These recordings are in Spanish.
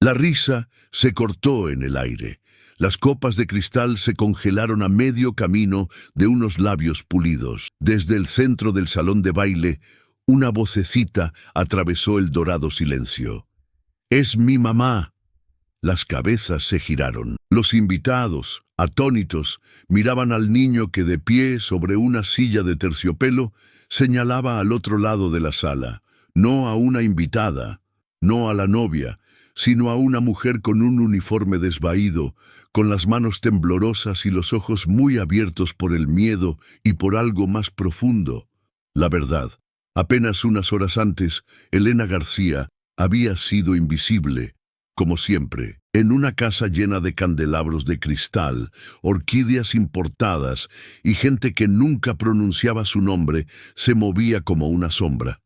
La risa se cortó en el aire. Las copas de cristal se congelaron a medio camino de unos labios pulidos. Desde el centro del salón de baile, una vocecita atravesó el dorado silencio. «¡Es mi mamá!». Las cabezas se giraron. Los invitados, atónitos, miraban al niño que de pie sobre una silla de terciopelo señalaba al otro lado de la sala, no a una invitada, no a la novia, sino a una mujer con un uniforme desvaído, con las manos temblorosas y los ojos muy abiertos por el miedo y por algo más profundo. La verdad, apenas unas horas antes, Elena García había sido invisible, como siempre, en una casa llena de candelabros de cristal, orquídeas importadas y gente que nunca pronunciaba su nombre, se movía como una sombra.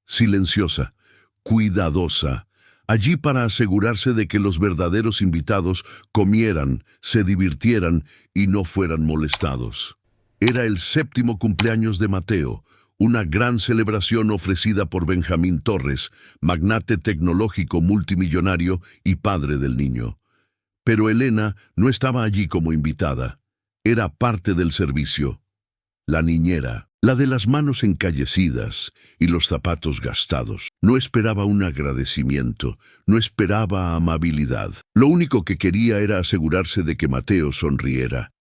Silenciosa, cuidadosa, allí para asegurarse de que los verdaderos invitados comieran, se divirtieran y no fueran molestados. Era el 7º cumpleaños de Mateo, una gran celebración ofrecida por Benjamín Torres, magnate tecnológico multimillonario y padre del niño. Pero Elena no estaba allí como invitada. Era parte del servicio. La niñera, la de las manos encallecidas y los zapatos gastados, no esperaba un agradecimiento, no esperaba amabilidad. Lo único que quería era asegurarse de que Mateo sonriera,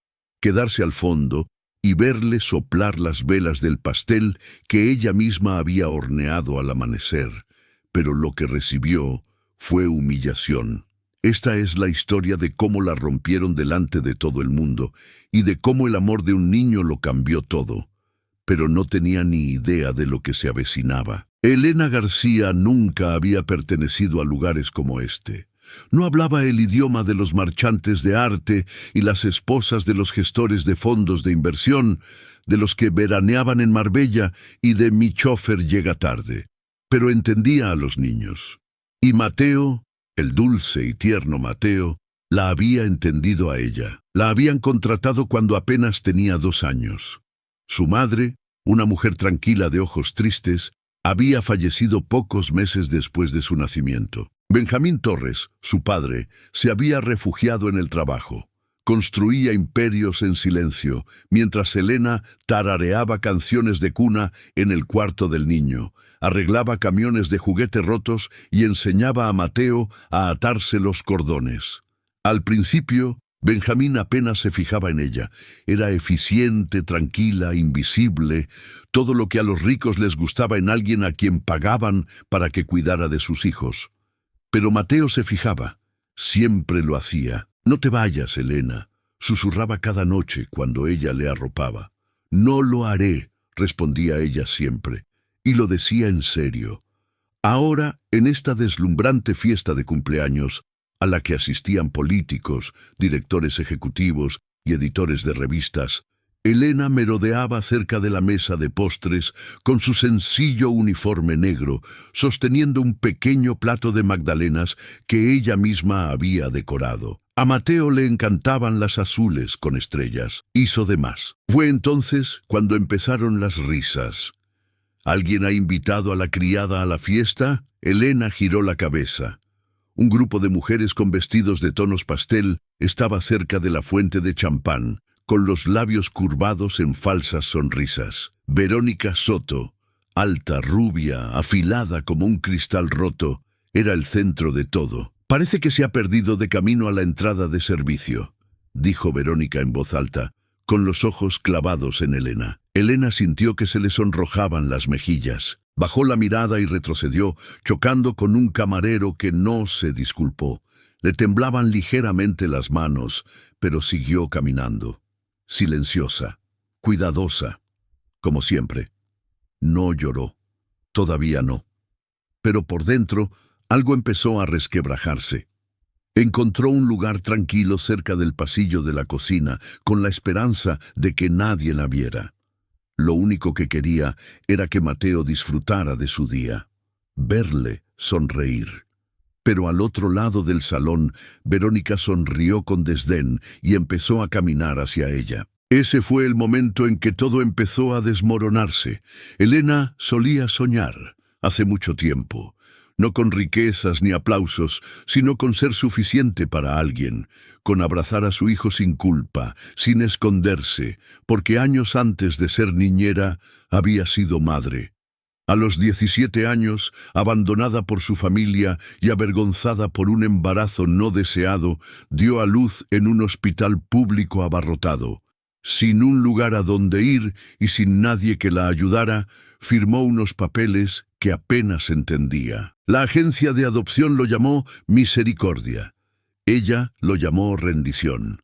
quedarse al fondo y verle soplar las velas del pastel que ella misma había horneado al amanecer. Pero lo que recibió fue humillación. Esta es la historia de cómo la rompieron delante de todo el mundo y de cómo el amor de un niño lo cambió todo. Pero no tenía ni idea de lo que se avecinaba. Elena García nunca había pertenecido a lugares como este. No hablaba el idioma de los marchantes de arte y las esposas de los gestores de fondos de inversión, de los que veraneaban en Marbella y de mi chofer llega tarde. Pero entendía a los niños. Y Mateo, el dulce y tierno Mateo, la había entendido a ella. La habían contratado cuando apenas tenía 2 años. Su madre, una mujer tranquila de ojos tristes, había fallecido pocos meses después de su nacimiento. Benjamín Torres, su padre, se había refugiado en el trabajo. Construía imperios en silencio, mientras Elena tarareaba canciones de cuna en el cuarto del niño, arreglaba camiones de juguete rotos y enseñaba a Mateo a atarse los cordones. Al principio, Benjamín apenas se fijaba en ella. Era eficiente, tranquila, invisible, todo lo que a los ricos les gustaba en alguien a quien pagaban para que cuidara de sus hijos. Pero Mateo se fijaba. Siempre lo hacía. «No te vayas, Elena», susurraba cada noche cuando ella le arropaba. «No lo haré», respondía ella siempre, y lo decía en serio. Ahora, en esta deslumbrante fiesta de cumpleaños, a la que asistían políticos, directores ejecutivos y editores de revistas, Elena merodeaba cerca de la mesa de postres con su sencillo uniforme negro, sosteniendo un pequeño plato de magdalenas que ella misma había decorado. A Mateo le encantaban las azules con estrellas. Hizo de más. Fue entonces cuando empezaron las risas. «¿Alguien ha invitado a la criada a la fiesta?». Elena giró la cabeza. Un grupo de mujeres con vestidos de tonos pastel estaba cerca de la fuente de champán, con los labios curvados en falsas sonrisas. Verónica Soto, alta, rubia, afilada como un cristal roto, era el centro de todo. «Parece que se ha perdido de camino a la entrada de servicio», dijo Verónica en voz alta, con los ojos clavados en Elena. Elena sintió que se le sonrojaban las mejillas. Bajó la mirada y retrocedió, chocando con un camarero que no se disculpó. Le temblaban ligeramente las manos, pero siguió caminando. Silenciosa, cuidadosa, como siempre. No lloró. Todavía no. Pero por dentro, algo empezó a resquebrajarse. Encontró un lugar tranquilo cerca del pasillo de la cocina, con la esperanza de que nadie la viera. Lo único que quería era que Mateo disfrutara de su día, verle sonreír. Pero al otro lado del salón, Verónica sonrió con desdén y empezó a caminar hacia ella. Ese fue el momento en que todo empezó a desmoronarse. Elena solía soñar, hace mucho tiempo. no con riquezas ni aplausos, sino con ser suficiente para alguien, con abrazar a su hijo sin culpa, sin esconderse, porque años antes de ser niñera había sido madre. A los 17 años, abandonada por su familia y avergonzada por un embarazo no deseado, dio a luz en un hospital público abarrotado. Sin un lugar a donde ir y sin nadie que la ayudara, firmó unos papeles que apenas entendía. La agencia de adopción lo llamó Misericordia. Ella lo llamó Rendición.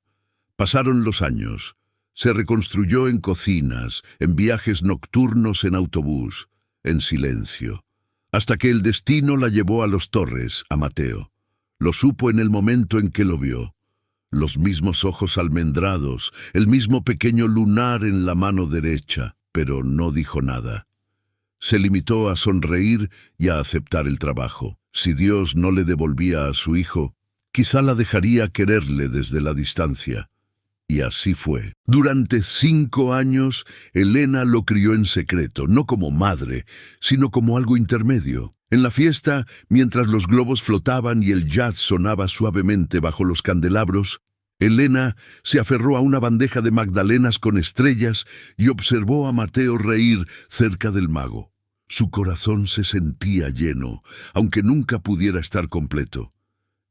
Pasaron los años. Se reconstruyó en cocinas, en viajes nocturnos en autobús, en silencio, hasta que el destino la llevó a Los Torres, a Mateo. Lo supo en el momento en que lo vio. Los mismos ojos almendrados, el mismo pequeño lunar en la mano derecha, pero no dijo nada. Se limitó a sonreír y a aceptar el trabajo. Si Dios no le devolvía a su hijo, quizá la dejaría quererle desde la distancia. Y así fue. Durante 5 años, Elena lo crió en secreto, no como madre, sino como algo intermedio. En la fiesta, mientras los globos flotaban y el jazz sonaba suavemente bajo los candelabros, Elena se aferró a una bandeja de magdalenas con estrellas y observó a Mateo reír cerca del mago. Su corazón se sentía lleno, aunque nunca pudiera estar completo.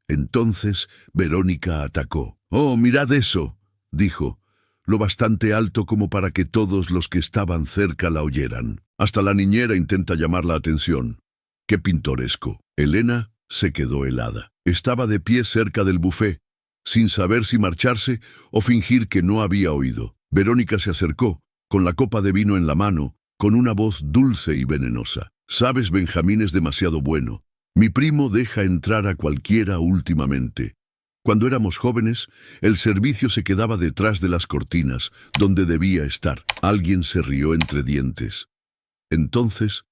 Entonces Verónica atacó. «Oh, mirad eso», dijo, lo bastante alto como para que todos los que estaban cerca la oyeran. Hasta la niñera intenta llamar la atención. ¡Qué pintoresco! Elena se quedó helada. Estaba de pie cerca del buffet, sin saber si marcharse o fingir que no había oído. Verónica se acercó, con la copa de vino en la mano, con una voz dulce y venenosa. «Sabes, Benjamín es demasiado bueno. Mi primo deja entrar a cualquiera últimamente. Cuando éramos jóvenes, el servicio se quedaba detrás de las cortinas, donde debía estar». Alguien se rió entre dientes. Entonces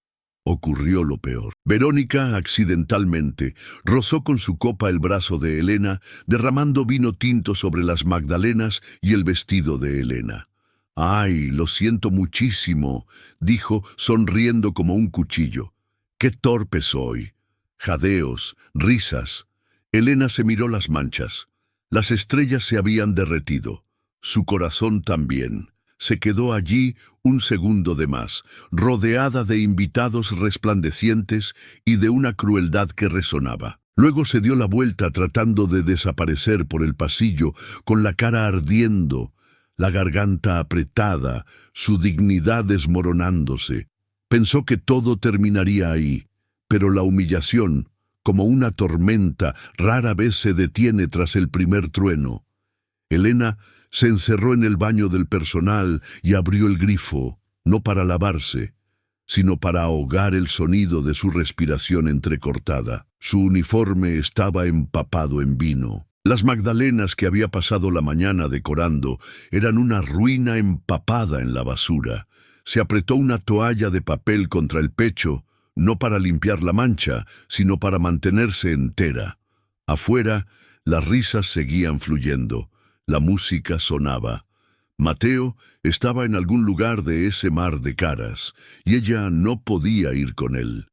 ocurrió lo peor. Verónica, accidentalmente, rozó con su copa el brazo de Elena, derramando vino tinto sobre las magdalenas y el vestido de Elena. «Ay, lo siento muchísimo», dijo, sonriendo como un cuchillo. «Qué torpe soy». Jadeos, risas. Elena se miró las manchas. Las estrellas se habían derretido. Su corazón también. Se quedó allí un segundo de más, rodeada de invitados resplandecientes y de una crueldad que resonaba. Luego se dio la vuelta tratando de desaparecer por el pasillo, con la cara ardiendo, la garganta apretada, su dignidad desmoronándose. Pensó que todo terminaría ahí, pero la humillación, como una tormenta, rara vez se detiene tras el primer trueno. Elena se encerró en el baño del personal y abrió el grifo, no para lavarse, sino para ahogar el sonido de su respiración entrecortada. Su uniforme estaba empapado en vino. Las magdalenas que había pasado la mañana decorando eran una ruina empapada en la basura. Se apretó una toalla de papel contra el pecho, no para limpiar la mancha, sino para mantenerse entera. Afuera, las risas seguían fluyendo. La música sonaba. Mateo estaba en algún lugar de ese mar de caras, y ella no podía ir con él.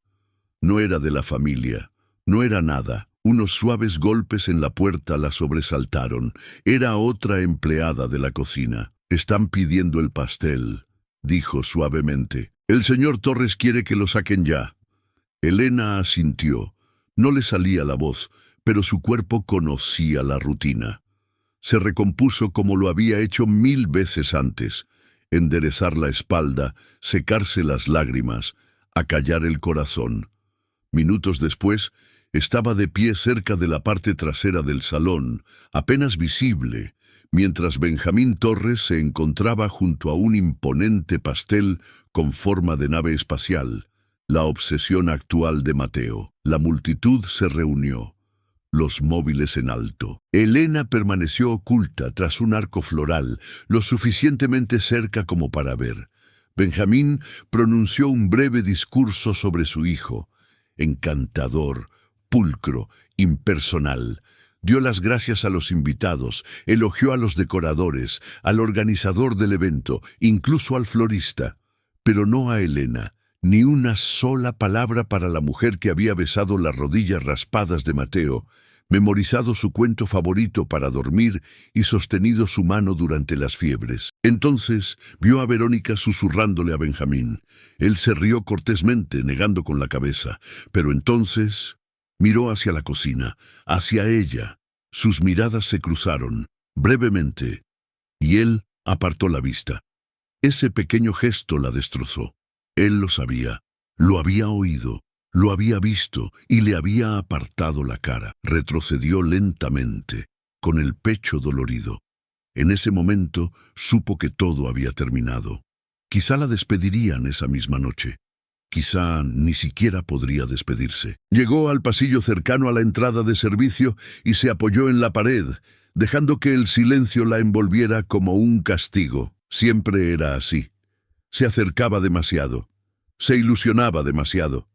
No era de la familia, no era nada. Unos suaves golpes en la puerta la sobresaltaron. Era otra empleada de la cocina. «Están pidiendo el pastel», dijo suavemente. «El señor Torres quiere que lo saquen ya». Elena asintió. No le salía la voz, pero su cuerpo conocía la rutina. Se recompuso como lo había hecho 1000 veces antes. Enderezar la espalda, secarse las lágrimas, acallar el corazón. Minutos después, estaba de pie cerca de la parte trasera del salón, apenas visible, mientras Benjamín Torres se encontraba junto a un imponente pastel con forma de nave espacial, la obsesión actual de Mateo. La multitud se reunió, los móviles en alto. Elena permaneció oculta tras un arco floral, lo suficientemente cerca como para ver. Benjamín pronunció un breve discurso sobre su hijo, encantador, pulcro, impersonal. Dio las gracias a los invitados, elogió a los decoradores, al organizador del evento, incluso al florista, pero no a Elena, Ni una sola palabra para la mujer que había besado las rodillas raspadas de Mateo, memorizado su cuento favorito para dormir y sostenido su mano durante las fiebres. Entonces vio a Verónica susurrándole a Benjamín. Él se rió cortésmente, negando con la cabeza, pero entonces miró hacia la cocina, hacia ella. Sus miradas se cruzaron, brevemente, y él apartó la vista. Ese pequeño gesto la destrozó. Él lo sabía, lo había oído, lo había visto y le había apartado la cara. Retrocedió lentamente, con el pecho dolorido. En ese momento supo que todo había terminado. Quizá la despedirían esa misma noche. Quizá ni siquiera podría despedirse. Llegó al pasillo cercano a la entrada de servicio y se apoyó en la pared, dejando que el silencio la envolviera como un castigo. Siempre era así. Se acercaba demasiado. Se ilusionaba demasiado.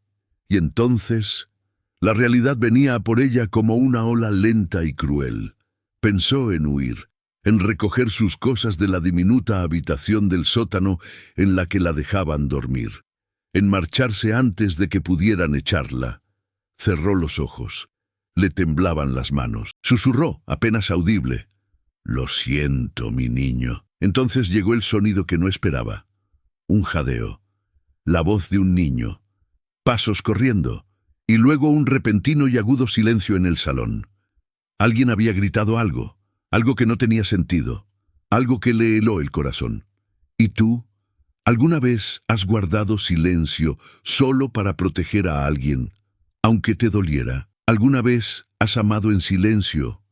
Y entonces, la realidad venía a por ella como una ola lenta y cruel. Pensó en huir, en recoger sus cosas de la diminuta habitación del sótano en la que la dejaban dormir, en marcharse antes de que pudieran echarla. Cerró los ojos. Le temblaban las manos. Susurró, apenas audible: «Lo siento, mi niño». Entonces llegó el sonido que no esperaba. Un jadeo. La voz de un niño. Pasos corriendo. Y luego un repentino y agudo silencio en el salón. Alguien había gritado algo. Algo que no tenía sentido. Algo que le heló el corazón. ¿Y tú? ¿Alguna vez has guardado silencio solo para proteger a alguien, aunque te doliera? ¿Alguna vez has amado en silencio,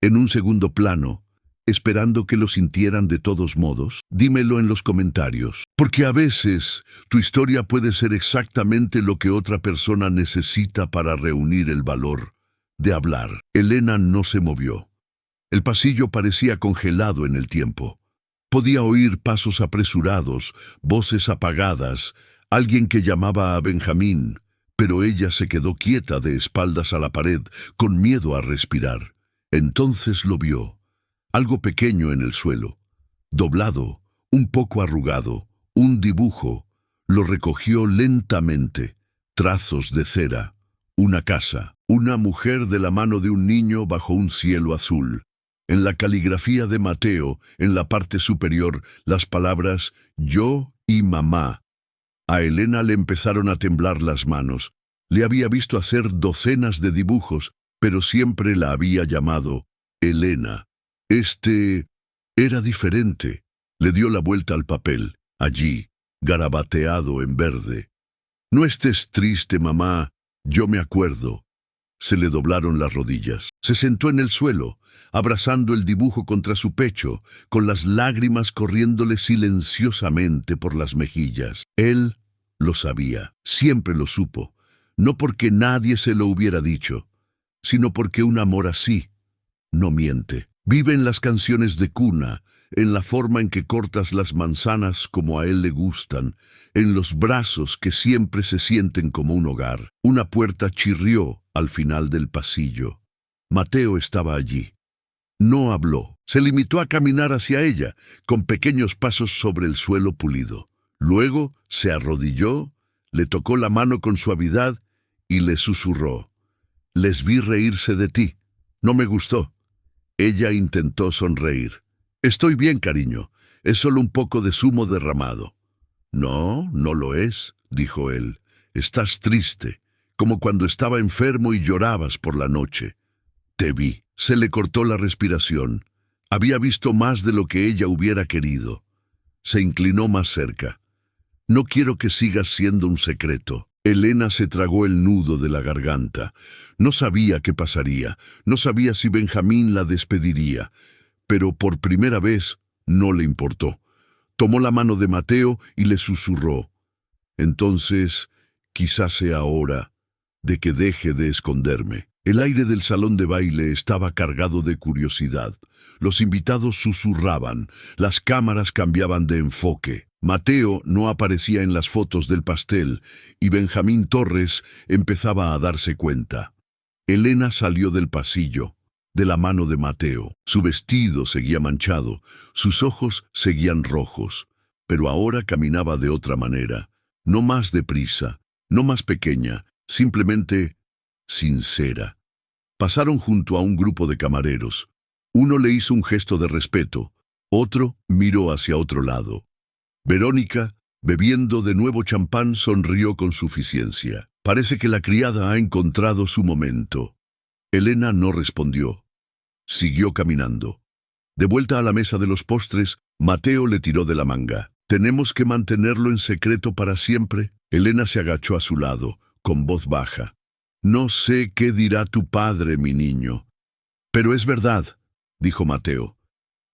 en un segundo plano, esperando que lo sintieran de todos modos? Dímelo en los comentarios, porque a veces tu historia puede ser exactamente lo que otra persona necesita para reunir el valor de hablar. Elena no se movió. El pasillo parecía congelado en el tiempo. Podía oír pasos apresurados, voces apagadas, alguien que llamaba a Benjamín, pero ella se quedó quieta de espaldas a la pared, con miedo a respirar. Entonces lo vio. Algo pequeño en el suelo, doblado, un poco arrugado, un dibujo. Lo recogió lentamente. Trazos de cera, una casa, una mujer de la mano de un niño bajo un cielo azul. En la caligrafía de Mateo, en la parte superior, las palabras «yo» y «mamá». A Elena le empezaron a temblar las manos. Le había visto hacer docenas de dibujos, pero siempre la había llamado Elena. Este era diferente. Le dio la vuelta al papel, allí, garabateado en verde. «No estés triste, mamá, yo me acuerdo». Se le doblaron las rodillas. Se sentó en el suelo, abrazando el dibujo contra su pecho, con las lágrimas corriéndole silenciosamente por las mejillas. Él lo sabía, siempre lo supo, no porque nadie se lo hubiera dicho, sino porque un amor así no miente. Vive en las canciones de cuna, en la forma en que cortas las manzanas como a él le gustan, en los brazos que siempre se sienten como un hogar. Una puerta chirrió al final del pasillo. Mateo estaba allí. No habló. Se limitó a caminar hacia ella, con pequeños pasos sobre el suelo pulido. Luego se arrodilló, le tocó la mano con suavidad y le susurró: «Les vi reírse de ti. No me gustó». Ella intentó sonreír. «Estoy bien, cariño. Es solo un poco de zumo derramado». «No, no lo es», dijo él. «Estás triste, como cuando estaba enfermo y llorabas por la noche». «Te vi». Se le cortó la respiración. Había visto más de lo que ella hubiera querido. Se inclinó más cerca. «No quiero que sigas siendo un secreto». Elena se tragó el nudo de la garganta. No sabía qué pasaría. No sabía si Benjamín la despediría. Pero por primera vez no le importó. Tomó la mano de Mateo y le susurró: «Entonces, quizás sea hora de que deje de esconderme». El aire del salón de baile estaba cargado de curiosidad. Los invitados susurraban, las cámaras cambiaban de enfoque. Mateo no aparecía en las fotos del pastel y Benjamín Torres empezaba a darse cuenta. Elena salió del pasillo, de la mano de Mateo. Su vestido seguía manchado, sus ojos seguían rojos, pero ahora caminaba de otra manera. no más deprisa, no más pequeña, simplemente sincera. Pasaron junto a un grupo de camareros. Uno le hizo un gesto de respeto, otro miró hacia otro lado. Verónica, bebiendo de nuevo champán, sonrió con suficiencia. Parece que la criada ha encontrado su momento. Elena no respondió. Siguió caminando. De vuelta a la mesa de los postres, Mateo le tiró de la manga. «¿Tenemos que mantenerlo en secreto para siempre?» Elena se agachó a su lado, con voz baja. «No sé qué dirá tu padre, mi niño». «Pero es verdad», dijo Mateo.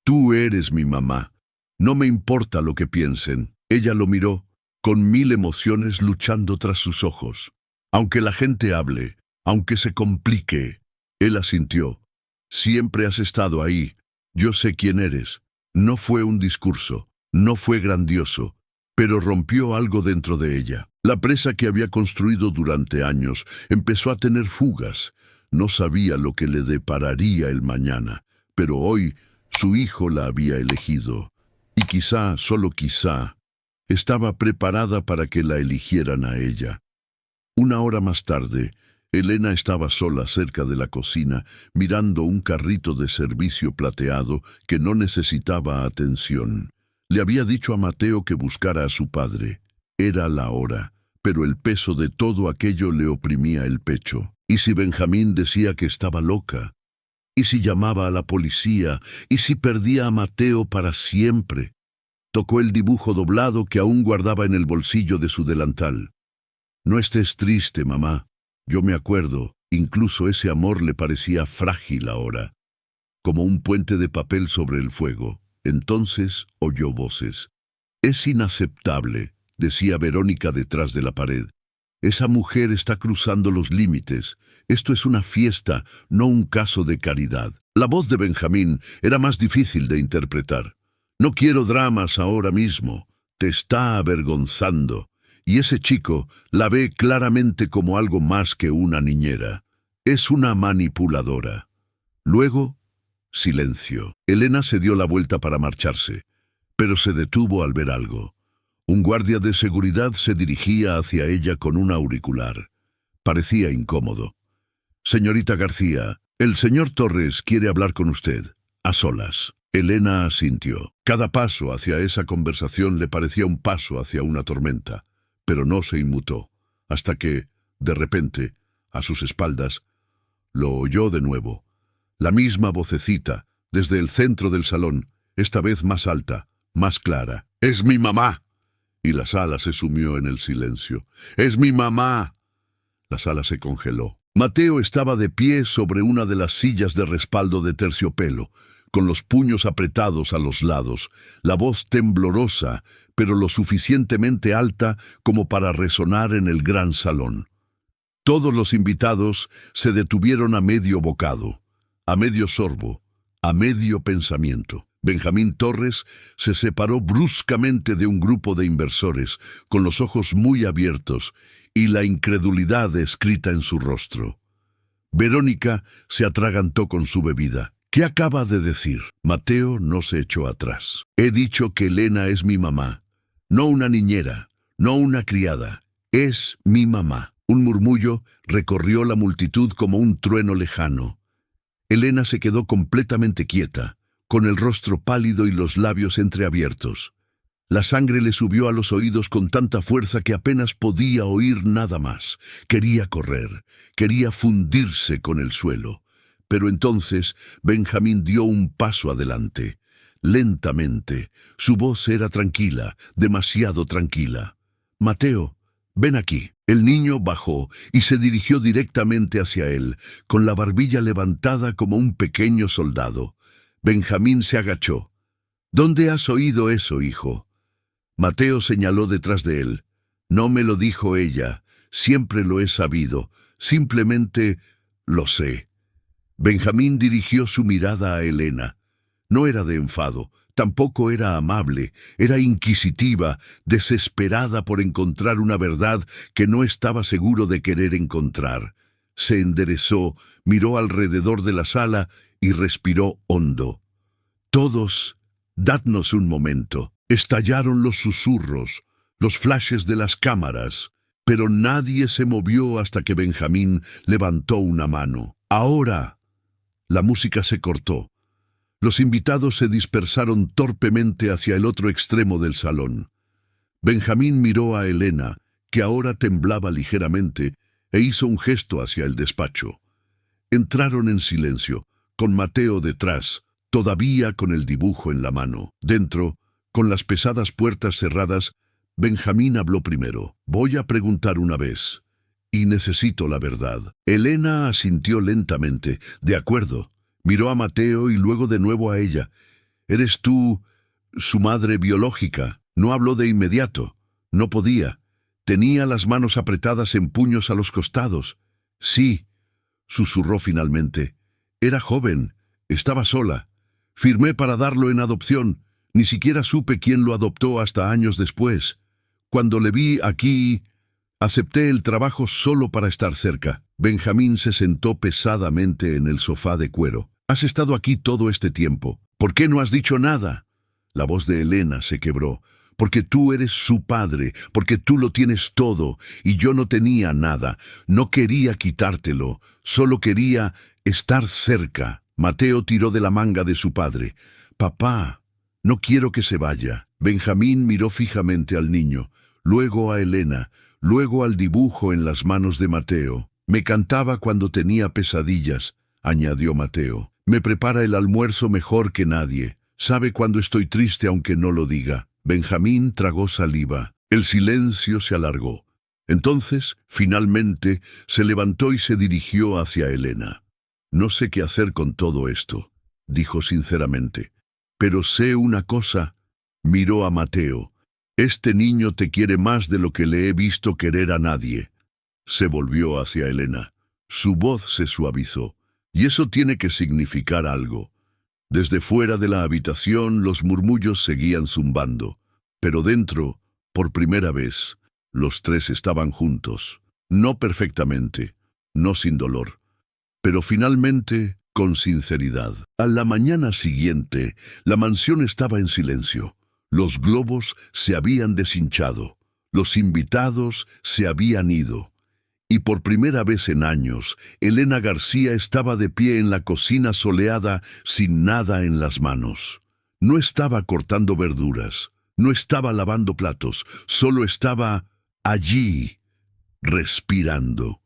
«Tú eres mi mamá. No me importa lo que piensen». Ella lo miró, con mil emociones luchando tras sus ojos. «Aunque la gente hable, aunque se complique», él asintió. «Siempre has estado ahí. Yo sé quién eres». No fue un discurso, no fue grandioso, pero rompió algo dentro de ella. La presa que había construido durante años empezó a tener fugas. No sabía lo que le depararía el mañana, pero hoy su hijo la había elegido. Y quizá, solo quizá, estaba preparada para que la eligieran a ella. Una hora más tarde, Elena estaba sola cerca de la cocina, mirando un carrito de servicio plateado que no necesitaba atención. Le había dicho a Mateo que buscara a su padre. Era la hora, pero el peso de todo aquello le oprimía el pecho. ¿Y si Benjamín decía que estaba loca? ¿Y si llamaba a la policía? ¿Y si perdía a Mateo para siempre? Tocó el dibujo doblado que aún guardaba en el bolsillo de su delantal. «No estés triste, mamá. Yo me acuerdo, incluso ese amor le parecía frágil ahora, como un puente de papel sobre el fuego». Entonces oyó voces. «Es inaceptable», decía Verónica detrás de la pared. «Esa mujer está cruzando los límites. Esto es una fiesta, no un caso de caridad». La voz de Benjamín era más difícil de interpretar. «No quiero dramas ahora mismo. Te está avergonzando». Y ese chico la ve claramente como algo más que una niñera. Es una manipuladora. Luego, silencio. Elena se dio la vuelta para marcharse, pero se detuvo al ver algo. Un guardia de seguridad se dirigía hacia ella con un auricular. Parecía incómodo. «Señorita García, el señor Torres quiere hablar con usted, a solas». Elena asintió. Cada paso hacia esa conversación le parecía un paso hacia una tormenta. Pero no se inmutó, hasta que, de repente, a sus espaldas, lo oyó de nuevo. La misma vocecita, desde el centro del salón, esta vez más alta, más clara. «¡Es mi mamá!» Y la sala se sumió en el silencio. «¡Es mi mamá!» La sala se congeló. Mateo estaba de pie sobre una de las sillas de respaldo de terciopelo, con los puños apretados a los lados, la voz temblorosa, pero lo suficientemente alta como para resonar en el gran salón. Todos los invitados se detuvieron a medio bocado, a medio sorbo, a medio pensamiento. Benjamín Torres se separó bruscamente de un grupo de inversores, con los ojos muy abiertos y la incredulidad escrita en su rostro. Verónica se atragantó con su bebida. «¿Qué acaba de decir?» Mateo no se echó atrás. «He dicho que Elena es mi mamá. No una niñera, no una criada. Es mi mamá». Un murmullo recorrió la multitud como un trueno lejano. Elena se quedó completamente quieta, con el rostro pálido y los labios entreabiertos. La sangre le subió a los oídos con tanta fuerza que apenas podía oír nada más. Quería correr, quería fundirse con el suelo. Pero entonces Benjamín dio un paso adelante. Lentamente, su voz era tranquila, demasiado tranquila. «Mateo, ven aquí». El niño bajó y se dirigió directamente hacia él, con la barbilla levantada como un pequeño soldado. Benjamín se agachó. «¿Dónde has oído eso, hijo?» Mateo señaló detrás de él. «No me lo dijo ella. Siempre lo he sabido. Simplemente lo sé». Benjamín dirigió su mirada a Elena. No era de enfado, tampoco era amable, era inquisitiva, desesperada por encontrar una verdad que no estaba seguro de querer encontrar. Se enderezó, miró alrededor de la sala y respiró hondo. «Todos, dadnos un momento». Estallaron los susurros. los flashes de las cámaras, pero nadie se movió hasta que Benjamín levantó una mano. ¡Ahora! La música se cortó. Los invitados se dispersaron torpemente hacia el otro extremo del salón. Benjamín miró a Elena, que ahora temblaba ligeramente, e hizo un gesto hacia el despacho. Entraron en silencio, con Mateo detrás, todavía con el dibujo en la mano. Dentro, con las pesadas puertas cerradas, Benjamín habló primero. «Voy a preguntar una vez, y necesito la verdad». Elena asintió lentamente. «De acuerdo». Miró a Mateo y luego de nuevo a ella. «¿Eres tú su madre biológica?» No habló de inmediato. No podía. Tenía las manos apretadas en puños a los costados. «Sí», susurró finalmente. «Era joven. Estaba sola. Firmé para darlo en adopción. Ni siquiera supe quién lo adoptó hasta años después. Cuando le vi aquí, acepté el trabajo solo para estar cerca». Benjamín se sentó pesadamente en el sofá de cuero. «Has estado aquí todo este tiempo. ¿Por qué no has dicho nada?» La voz de Elena se quebró. «Porque tú eres su padre, porque tú lo tienes todo, y yo no tenía nada. No quería quitártelo, solo quería estar cerca». Mateo tiró de la manga de su padre. «Papá, no quiero que se vaya». Benjamín miró fijamente al niño, luego a Elena, luego al dibujo en las manos de Mateo. «Me cantaba cuando tenía pesadillas», añadió Mateo. «Me prepara el almuerzo mejor que nadie. Sabe cuando estoy triste aunque no lo diga». Benjamín tragó saliva. El silencio se alargó. Entonces, finalmente, se levantó y se dirigió hacia Elena. «No sé qué hacer con todo esto», dijo sinceramente. «Pero sé una cosa». Miró a Mateo. «Este niño te quiere más de lo que le he visto querer a nadie». Se volvió hacia Elena. Su voz se suavizó. «Y eso tiene que significar algo». Desde fuera de la habitación los murmullos seguían zumbando, pero dentro, por primera vez, los tres estaban juntos. No perfectamente, no sin dolor, pero finalmente con sinceridad. A la mañana siguiente, la mansión estaba en silencio. Los globos se habían deshinchado, los invitados se habían ido. Y por primera vez en años, Elena García estaba de pie en la cocina soleada sin nada en las manos. No estaba cortando verduras, no estaba lavando platos, solo estaba allí, respirando.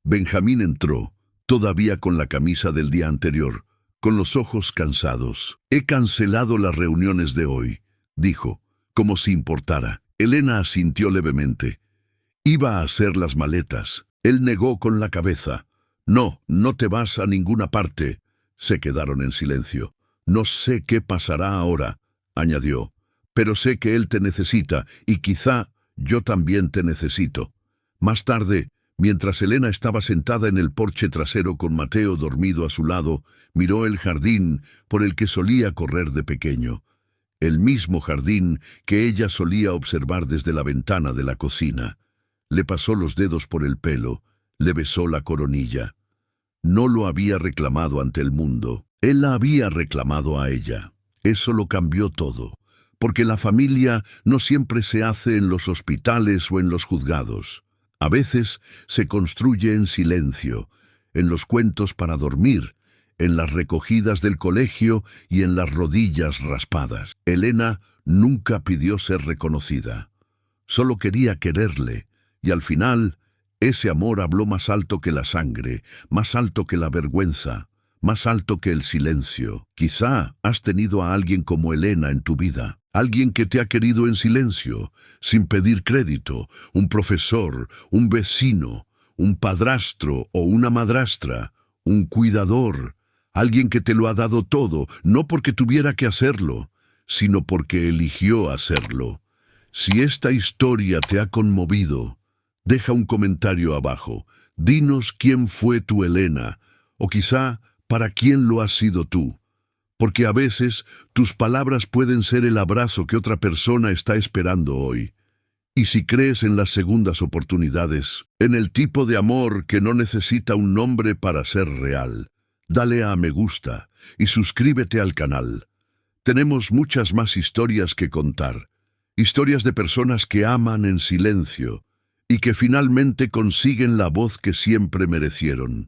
Benjamín entró, todavía con la camisa del día anterior, con los ojos cansados. «He cancelado las reuniones de hoy», dijo, como si importara. Elena asintió levemente. «Iba a hacer las maletas». Él negó con la cabeza. «No, no te vas a ninguna parte». Se quedaron en silencio. «No sé qué pasará ahora», añadió, «pero sé que él te necesita y quizá yo también te necesito». Más tarde, mientras Elena estaba sentada en el porche trasero con Mateo dormido a su lado, miró el jardín por el que solía correr de pequeño. El mismo jardín que ella solía observar desde la ventana de la cocina. Le pasó los dedos por el pelo, le besó la coronilla. No lo había reclamado ante el mundo, él la había reclamado a ella. Eso lo cambió todo, porque la familia no siempre se hace en los hospitales o en los juzgados. A veces se construye en silencio, en los cuentos para dormir, en las recogidas del colegio y en las rodillas raspadas. Elena nunca pidió ser reconocida. Solo quería quererle. Y al final, ese amor habló más alto que la sangre, más alto que la vergüenza, más alto que el silencio. Quizá has tenido a alguien como Elena en tu vida, alguien que te ha querido en silencio, sin pedir crédito, un profesor, un vecino, un padrastro o una madrastra, un cuidador, alguien que te lo ha dado todo, no porque tuviera que hacerlo, sino porque eligió hacerlo. Si esta historia te ha conmovido, deja un comentario abajo. Dinos quién fue tu Elena, o quizá para quién lo has sido tú. Porque a veces tus palabras pueden ser el abrazo que otra persona está esperando hoy. Y si crees en las segundas oportunidades, en el tipo de amor que no necesita un nombre para ser real, dale a me gusta y suscríbete al canal. Tenemos muchas más historias que contar. Historias de personas que aman en silencio y que finalmente consiguen la voz que siempre merecieron.